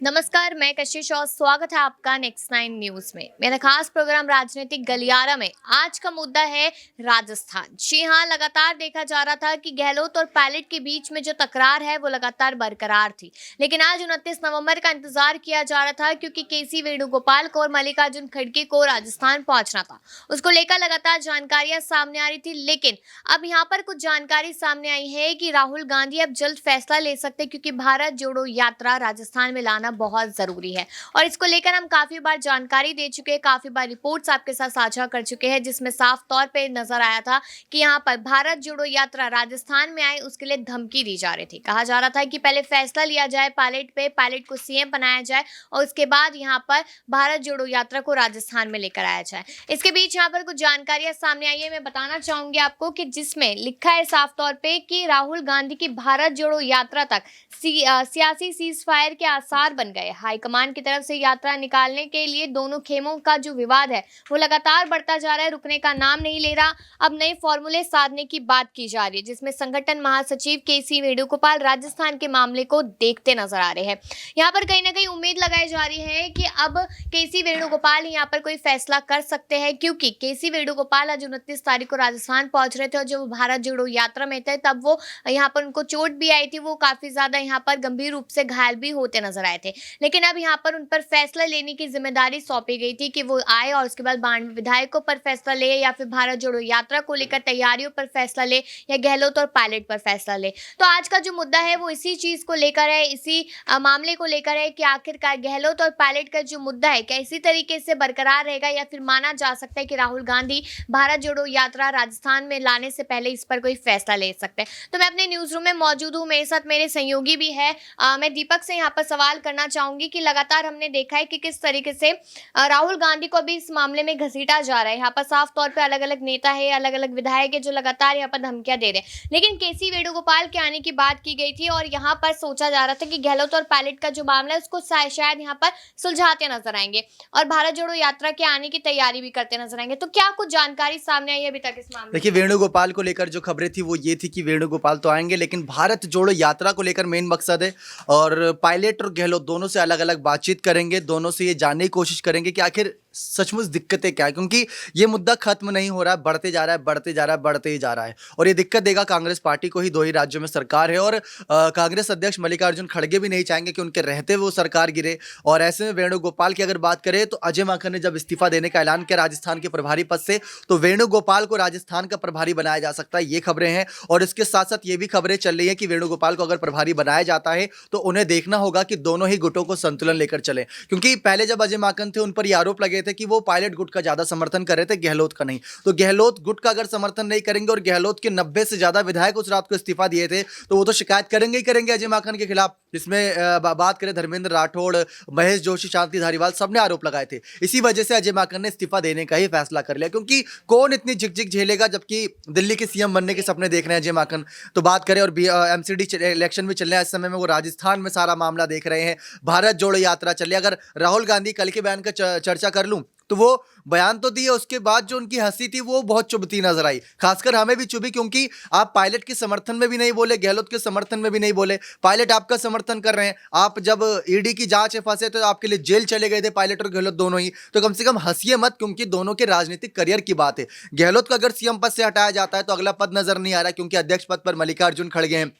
नमस्कार, मैं कशिश और स्वागत है आपका नेक्स्ट 9 न्यूज में। मेरा खास प्रोग्राम राजनीतिक गलियारा में आज का मुद्दा है राजस्थान। जी हाँ, लगातार देखा जा रहा था कि गहलोत और पायलट के बीच में जो तकरार है वो लगातार बरकरार थी, लेकिन आज 29 नवंबर का इंतजार किया जा रहा था क्योंकि केसी वेणुगोपाल को और मल्लिकार्जुन खड़गे को राजस्थान पहुंचना था। उसको लेकर लगातार जानकारियां सामने आ रही थी, लेकिन अब यहाँ पर कुछ जानकारी सामने आई है कि राहुल गांधी अब जल्द फैसला ले सकते हैं क्योंकि भारत जोड़ो यात्रा राजस्थान में लाना बहुत जरूरी है। और इसको लेकर हम काफी बार जानकारी दे चुके हैं, काफी बार रिपोर्ट्स आपके साथ साझा कर चुके हैं, जिसमें साफ तौर पे नजर आया था कि यहाँ पर भारत जोड़ो यात्रा राजस्थान में आए उसके लिए धमकी दी जा रही थी। कहा जा रहा था कि पहले फैसला लिया जाए पायलट पे, पायलट को सीएम बनाया जाए और उसके बाद यहाँ पर भारत जोड़ो यात्रा को राजस्थान में लेकर आया जाए। इसके बीच यहाँ पर कुछ जानकारियां सामने आई है, मैं बताना चाहूंगी आपको कि जिसमें लिखा है साफ तौर पे कि राहुल गांधी की भारत जोड़ो यात्रा तक सियासी सीज फायर के आसार बन गए। हाईकमान की तरफ से यात्रा निकालने के लिए दोनों खेमों का जो विवाद है वो लगातार बढ़ता जा रहा है, रुकने का नाम नहीं ले रहा। अब नए फॉर्मूले साधने की बात की जा रही है, जिसमें संगठन महासचिव केसी वेणुगोपाल राजस्थान के मामले को देखते नजर आ रहे हैं। यहाँ पर कहीं ना कहीं उम्मीद लगाई जा रही है कि अब केसी वेणुगोपाल यहाँ पर कोई फैसला कर सकते हैं, क्योंकि केसी वेणुगोपाल आज 29 तारीख को राजस्थान पहुंच रहे थे और जब भारत जोड़ो यात्रा में थे तब वो यहाँ पर उनको चोट भी आई थी, वो काफी ज्यादा यहाँ पर गंभीर रूप से घायल भी होते नजर आए थे। लेकिन अब यहाँ पर उन पर फैसला लेने की जिम्मेदारी सौंपी गई थी कि वो आए और उसके बाद 92 विधायकों पर फैसला ले या फिर भारत जोड़ो यात्रा को लेकर तैयारियों पर फैसला ले या गहलोत और पायलट पर फैसला ले। तो आज का जो मुद्दा है वो इसी चीज को लेकर है, इसी मामले को लेकर है कि आखिरकार गहलोत और पायलट का जो मुद्दा है क्या इसी तरीके से बरकरार रहेगा या फिर माना जा सकता है कि राहुल गांधी भारत जोड़ो यात्रा राजस्थान में लाने से पहले इस पर कोई फैसला ले सकते हैं। तो मैं अपने न्यूज रूम में मौजूद हूँ, मेरे साथ मेरे सहयोगी भी है। मैं दीपक से यहाँ पर सवाल करना चाहूंगी कि लगातार हमने देखा है कि किस तरीके से राहुल गांधी को भी इस मामले में घसीटा जा रहा है। यहाँ पर साफ तौर पे अलग अलग नेता है, अलग अलग विधायक है जो लगातार यहाँ पर धमकियां दे रहे हैं, लेकिन केसी वेणुगोपाल के आने की बात की गई थी और यहाँ पर सोचा जा रहा था कि गहलोत और पायलट का जो मामला है उसको शायद यहाँ पर सुलझाते नजर आएंगे और भारत जोड़ो यात्रा के आने की तैयारी भी करते नजर आएंगे। तो क्या कुछ जानकारी सामने आई है अभी तक इस मामले में? देखिए, वेणुगोपाल को लेकर जो खबरें थी वो ये थी कि वेणुगोपाल तो आएंगे, लेकिन भारत जोड़ो यात्रा को लेकर मेन मकसद है और पायलट और गहलोत दोनों से अलग अलग बातचीत करेंगे, दोनों से ये जानने की कोशिश करेंगे कि आखिर सचमुच दिक्कतें क्या है, क्योंकि ये मुद्दा खत्म नहीं हो रहा है, बढ़ते जा रहा है, बढ़ते जा रहा है, बढ़ते ही जा रहा है और ये दिक्कत देगा कांग्रेस पार्टी को ही। दो ही राज्यों में सरकार है और कांग्रेस अध्यक्ष मल्लिकार्जुन खड़गे भी नहीं चाहेंगे कि उनके रहते हुए वो सरकार गिरे। और ऐसे में वेणुगोपाल की अगर बात करें तो अजय माकन ने जब इस्तीफा देने का ऐलान किया राजस्थान के प्रभारी पद से, तो वेणुगोपाल को राजस्थान का प्रभारी बनाया जा सकता है, ये खबरें हैं। और इसके साथ साथ ये भी खबरें चल रही है कि वेणुगोपाल को अगर प्रभारी बनाया जाता है तो उन्हें देखना होगा कि दोनों ही गुटों को संतुलन लेकर चले, क्योंकि पहले जब अजय माकन थे उन पर यह आरोप लगे थे कि वो पायलट गुट का ज्यादा समर्थन कर रहे थे, गहलोत का नहीं। तो गहलोत गुट का अगर समर्थन नहीं करेंगे और गहलोत के 90 से ज्यादा विधायक उस रात को इस्तीफा दिए थे तो वो तो शिकायत करेंगे ही करेंगे अजय माकन के खिलाफ। जिसमें बात करें धर्मेंद्र राठौड़, महेश जोशी, शांति धारीवाल, सबने आरोप लगाए थे। इसी वजह से अजय माकन ने इस्तीफा देने का ही फैसला कर लिया, क्योंकि कौन इतनी झिकझिक झेलेगा जबकि दिल्ली के सीएम बनने के सपने देख रहे हैं अजय माकन। तो बात करें और एमसीडी इलेक्शन भी चल रहे हैं इस समय में, वो राजस्थान में सारा मामला देख रहे हैं, भारत जोड़ो यात्रा चल रही है। अगर राहुल गांधी कल के बयान का चर्चा कर लूं तो वो बयान तो दिए, उसके बाद जो उनकी हंसी थी वो बहुत चुभती नजर आई, खासकर हमें भी चुभी, क्योंकि आप पायलट के समर्थन में भी नहीं बोले, गहलोत के समर्थन में भी नहीं बोले। पायलट आपका समर्थन कर रहे हैं, आप जब ईडी की जांच में फंसे तो आपके लिए जेल चले गए थे पायलट और गहलोत दोनों ही, तो कम से कम हंसिए मत, क्योंकि दोनों के राजनीतिक करियर की बात है। गहलोत को अगर सीएम पद से हटाया जाता है तो अगला पद नजर नहीं आ रहा, क्योंकि अध्यक्ष पद पर मल्लिकार्जुन खड़गे हैं,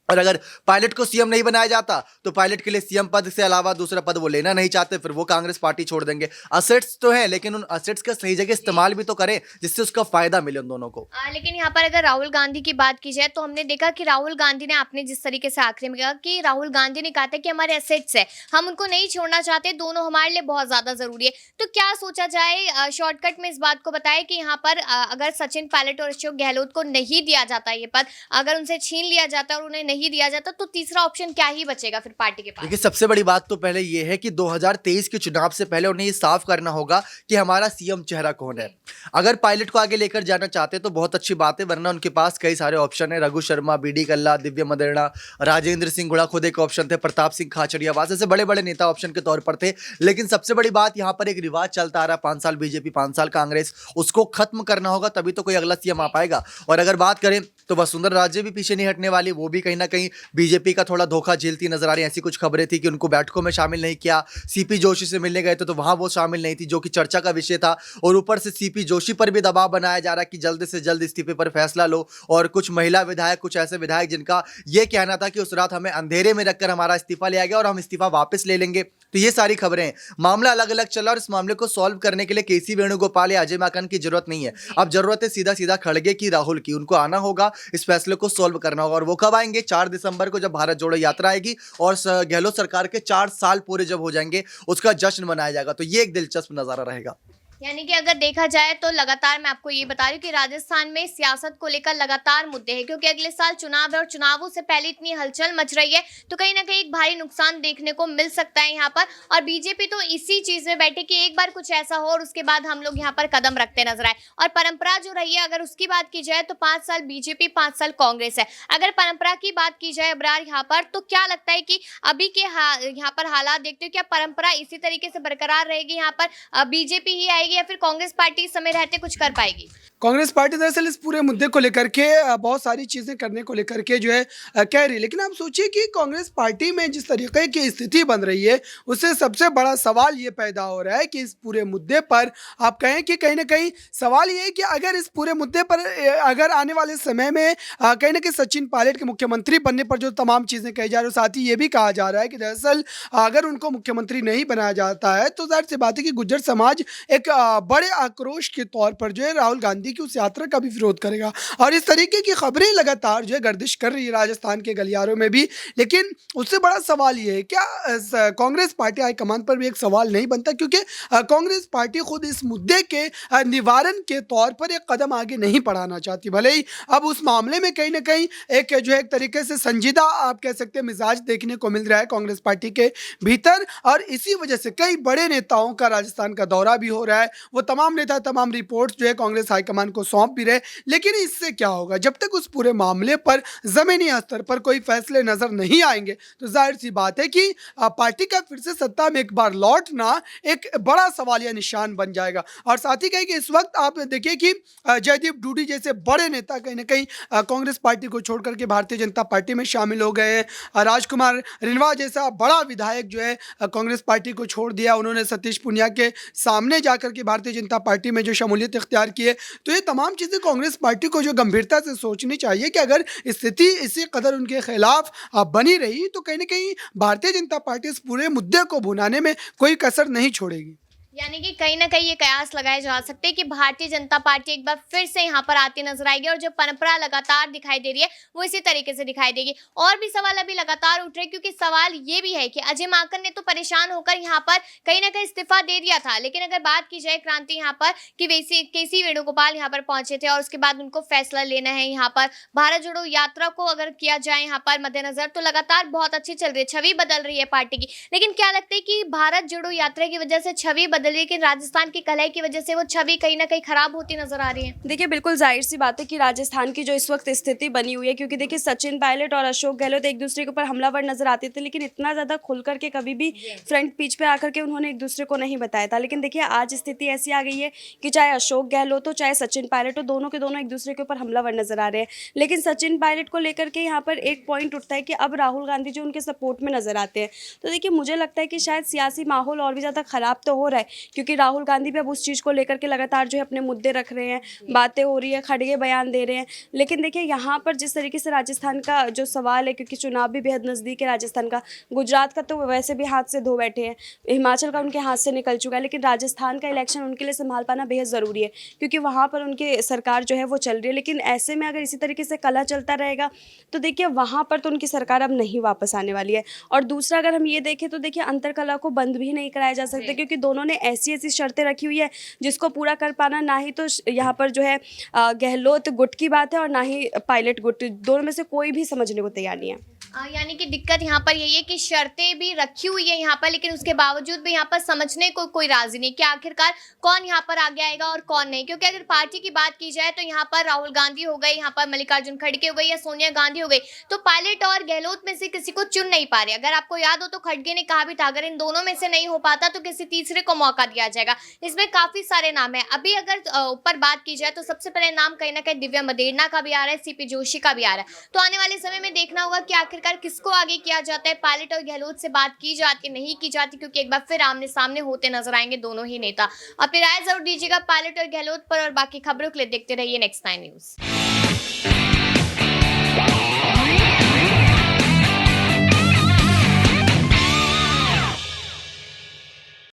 और अगर पायलट को सीएम नहीं बनाया जाता तो पायलट के लिए सीएम पद से अलावा दूसरा पद वो लेना नहीं चाहते, फिर वो कांग्रेस पार्टी छोड़ देंगे। असेट्स तो है, लेकिन उन असेट्स का सही जगह इस्तेमाल भी तो करें जिससे उसका फायदा मिले उन दोनों को। लेकिन यहाँ पर अगर राहुल गांधी की बात की जाए तो हमने देखा कि राहुल गांधी ने, आपने जिस तरीके से आखिरी में कहा कि राहुल गांधी ने कहा था कि हमारे एसेट्स है, हम उनको नहीं छोड़ना चाहते, दोनों हमारे लिए बहुत ज्यादा जरूरी है। तो क्या सोचा जाए, शॉर्टकट में इस बात को बताएं कि यहाँ पर अगर सचिन पायलट और अशोक गहलोत को नहीं दिया जाता ये पद, अगर उनसे छीन लिया जाता और उन्हें नहीं दिया जाता तो तीसरा ऑप्शन क्या ही बचेगा फिर पार्टी के पास? देखिए, सबसे बड़ी बात तो पहले ये है कि 2023 के चुनाव से पहले उन्हें ये साफ करना होगा कि हमारा सीएम चेहरा कौन है। अगर पायलट को आगे लेकर जाना चाहते तो बहुत अच्छी बात है, वरना उनके पास कई सारे ऑप्शन है। रघु शर्मा, बीडी कल्ला, दिव्य मदेरणा, राजेंद्र सिंह गुड़ा खुद एक ऑप्शन थे, प्रताप सिंह खाचरियावास, ऐसे बड़े बड़े नेता ऑप्शन के तौर पर थे। लेकिन सबसे बड़ी बात, यहाँ पर एक रिवाज चलता आ रहा है, 5 साल बीजेपी 5 साल कांग्रेस, उसको खत्म करना होगा, तभी तो कोई अगला सीएम आ पाएगा। और अगर बात करें तो वसुंधरा राजे भी पीछे नहीं हटने वाली, वो भी कहीं ना कहीं बीजेपी का थोड़ा धोखा झेलती नजर आ रही है। ऐसी कुछ खबरें थी कि उनको बैठकों में शामिल नहीं किया, सीपी जोशी से मिलने गए थे तो वहां वो शामिल नहीं थी, जो कि चर्चा का विषय था। और ऊपर से सीपी जोशी पर भी दबाव बनाया जा रहा है कि जल्द से जल्द इस्तीफे पर फैसला लो। और कुछ महिला विधायक, कुछ ऐसे विधायक जिनका ये कहना था कि उस रात हमें अंधेरे में रखकर हमारा इस्तीफा लिया गया और हम इस्तीफा वापस ले लेंगे। तो ये सारी खबरें हैं। मामला अलग अलग चला और इस मामले को सॉल्व करने के लिए केसी वेणुगोपाल या अजय माकन की जरूरत नहीं है। अब जरूरत है सीधा सीधा खड़गे की, राहुल की। उनको आना होगा, इस फैसले को सॉल्व करना होगा। और वो कब आएंगे? 4 दिसंबर को, जब भारत जोड़ो यात्रा आएगी और गहलोत सरकार के 4 साल पूरे जब हो जाएंगे, उसका जश्न मनाया जाएगा। तो ये एक दिलचस्प नजारा रहेगा। यानी कि अगर देखा जाए तो लगातार मैं आपको ये बता रही हूँ कि राजस्थान में सियासत को लेकर लगातार मुद्दे हैं, क्योंकि अगले साल चुनाव है और चुनावों से पहले इतनी हलचल मच रही है, तो कहीं ना कहीं एक भारी नुकसान देखने को मिल सकता है यहाँ पर। और बीजेपी तो इसी चीज में बैठे कि एक बार कुछ ऐसा हो और उसके बाद हम लोग यहाँ पर कदम रखते नजर आए। और परंपरा जो रही है, अगर उसकी बात की जाए तो 5 साल बीजेपी, 5 साल कांग्रेस है। अगर परंपरा की बात की जाए अब्रार यहाँ पर, तो क्या लगता है कि अभी के यहाँ पर हालात देखते हो, क्या परंपरा इसी तरीके से बरकरार रहेगी, यहाँ पर बीजेपी ही आएगी या फिर कांग्रेस पार्टी समय रहते कुछ कर पाएगी? कांग्रेस पार्टी दरअसल इस पूरे मुद्दे को लेकर के बहुत सारी चीज़ें करने को लेकर के जो है कह रही है। लेकिन आप सोचिए कि कांग्रेस पार्टी में जिस तरीके की स्थिति बन रही है, उससे सबसे बड़ा सवाल ये पैदा हो रहा है कि इस पूरे मुद्दे पर आप कहें कि कहीं ना कहीं सवाल ये है कि अगर इस पूरे मुद्दे पर अगर आने वाले समय में कहीं ना कहीं सचिन पायलट के मुख्यमंत्री बनने पर जो तमाम चीज़ें कही जा रही है, साथ ही ये भी कहा जा रहा है कि दरअसल अगर उनको मुख्यमंत्री नहीं बनाया जाता है तो जाहिर सी बात है कि गुज्जर समाज एक बड़े आक्रोश के तौर पर जो है राहुल गांधी की उस यात्रा का भी विरोध करेगा। और इस तरीके की खबरें लगातार जो है गर्दिश कर रही है राजस्थान के गलियारों में भी। लेकिन उससे बड़ा सवाल ये है, क्या कांग्रेस पार्टी हाईकमान पर भी एक सवाल नहीं बनता, क्योंकि कांग्रेस पार्टी खुद इस मुद्दे के निवारण के तौर पर एक कदम आगे नहीं बढ़ाना चाहती। भले ही अब उस मामले में कहीं ना कहीं एक जो है एक तरीके से संजीदा आप कह सकते हैं मिजाज देखने को मिल रहा है कांग्रेस पार्टी के भीतर। और इसी वजह से कई बड़े नेताओं का राजस्थान का दौरा भी हो रहा है। वो तमाम नेता तमाम रिपोर्ट्स जो है कांग्रेस हाईकमान को सौंप भी रहे। लेकिन इससे क्या होगा, जब तक उस पूरे मामले पर जमीनी स्तर पर कोई फैसले नजर नहीं आएंगे तो जाहिर सी बात है कि पार्टी का फिर से सत्ता में एक बार लौटना एक बड़ा सवालिया निशान बन जाएगा। और साथ ही कहें कि इस वक्त आप देखिए कि जयदीप डूडी जैसे बड़े नेता कहीं ना कहीं कांग्रेस पार्टी को छोड़ करके भारतीय जनता पार्टी में शामिल हो गए हैं। राजकुमार रिन्वा जैसा बड़ा विधायक जो है कांग्रेस पार्टी को छोड़ दिया, उन्होंने सतीश पुनिया के सामने जाकर के भारतीय जनता पार्टी में जो शमूलियत इख्तियार की है। तो ये तमाम चीज़ें कांग्रेस पार्टी को जो गंभीरता से सोचनी चाहिए कि अगर स्थिति इसी कदर उनके खिलाफ बनी रही तो कहीं ना कहीं भारतीय जनता पार्टी इस पूरे मुद्दे को भुनाने में कोई कसर नहीं छोड़ेगी। यानी कि कहीं ना कहीं ये कयास लगाए जा सकते हैं कि भारतीय जनता पार्टी एक बार फिर से यहाँ पर आती नजर आएगी और जो परंपरा लगातार दिखाई दे रही है वो इसी तरीके से दिखाई देगी। और भी सवाल अभी लगातार उठ रहे हैं, क्योंकि सवाल ये भी है कि अजय माकन ने तो परेशान होकर यहाँ पर कहीं ना कहीं इस्तीफा दे दिया था, लेकिन अगर बात की जाए क्रांति यहाँ पर कि केसी वेणुगोपाल यहाँ पर पहुंचे थे और उसके बाद उनको फैसला लेना है यहाँ पर भारत जोड़ो यात्रा को अगर किया जाए यहाँ पर मद्देनजर, तो लगातार बहुत अच्छी चल रही है, छवि बदल रही है पार्टी की। लेकिन क्या लगता है कि भारत जोड़ो यात्रा की वजह से छवि लेकिन राजस्थान की कलाई की वजह से वो छवि कहीं ना कहीं खराब होती नजर आ रही है? देखिए बिल्कुल जाहिर सी बात है कि राजस्थान की जो इस वक्त स्थिति बनी हुई है, क्योंकि देखिए सचिन पायलट और अशोक गहलोत एक दूसरे के ऊपर हमलावर नजर आते थे, लेकिन इतना ज़्यादा खुल करके कभी भी फ्रंट पेज पे आकर के उन्होंने एक दूसरे को नहीं बताया था। लेकिन देखिए आज स्थिति ऐसी आ गई है कि चाहे अशोक गहलोत हो चाहे सचिन पायलट हो, दोनों के दोनों एक दूसरे के ऊपर हमलावर नजर आ रहे हैं। लेकिन सचिन पायलट को लेकर के यहाँ पर एक पॉइंट उठता है कि अब राहुल गांधी जो उनके सपोर्ट में नजर आते हैं। तो देखिए मुझे लगता है कि शायद सियासी माहौल और भी ज़्यादा ख़राब तो हो रहा है, क्योंकि राहुल गांधी भी अब उस चीज़ को लेकर के लगातार जो है अपने मुद्दे रख रहे हैं, बातें हो रही है, खड़गे बयान दे रहे हैं। लेकिन देखिए यहाँ पर जिस तरीके से राजस्थान का जो सवाल है, क्योंकि चुनाव भी बेहद नज़दीक है राजस्थान का, गुजरात का तो वैसे भी हाथ से धो बैठे हैं, हिमाचल का उनके हाथ से निकल चुका है, लेकिन राजस्थान का इलेक्शन उनके लिए संभाल पाना बेहद ज़रूरी है, क्योंकि वहाँ पर उनकी सरकार जो है वो चल रही है। लेकिन ऐसे में अगर इसी तरीके से कलह चलता रहेगा तो देखिए वहाँ पर तो उनकी सरकार अब नहीं वापस आने वाली है। और दूसरा अगर हम ये देखें तो देखिए अंतरकलह को बंद भी नहीं कराया जा सकता, क्योंकि दोनों ने ऐसी ऐसी शर्तें रखी हुई है जिसको पूरा कर पाना ना ही तो यहाँ पर जो है गहलोत गुट की बात है और ना ही पायलट गुट, दोनों में से कोई भी समझने को तैयार नहीं है। यानी कि दिक्कत यहाँ पर यही है कि शर्तें भी रखी हुई है यहाँ पर, लेकिन उसके बावजूद भी यहाँ पर समझने को कोई राजी नहीं कि आखिरकार कौन यहाँ पर आगे आएगा और कौन नहीं। क्योंकि अगर पार्टी की बात की जाए तो यहाँ पर राहुल गांधी हो गए, यहाँ पर मल्लिकार्जुन खड़गे हो गए या सोनिया गांधी हो गई, तो पायलट और गहलोत में से किसी को चुन नहीं पा रहे। अगर आपको याद हो तो खड़गे ने कहा भी था अगर इन दोनों में से नहीं हो पाता तो किसी तीसरे को मौका दिया जाएगा। इसमें काफी सारे नाम है। अभी अगर ऊपर बात की जाए तो सबसे पहले नाम कहीं ना कहीं दिव्या मदेरणा का भी आ रहा है, सीपी जोशी का भी आ रहा है। तो आने वाले समय में देखना होगा कि आखिरकार किसको आगे किया जाता है। पायलट और गहलोत से बात की जाती है, नहीं की जाती, क्योंकि एक बार फिर आमने सामने होते नजर आएंगे दोनों ही नेता। अपनी राय जरूर दीजिएगा पायलट और गहलोत पर, और बाकी खबरों के लिए देखते रहिए नेक्स्ट 9 न्यूज।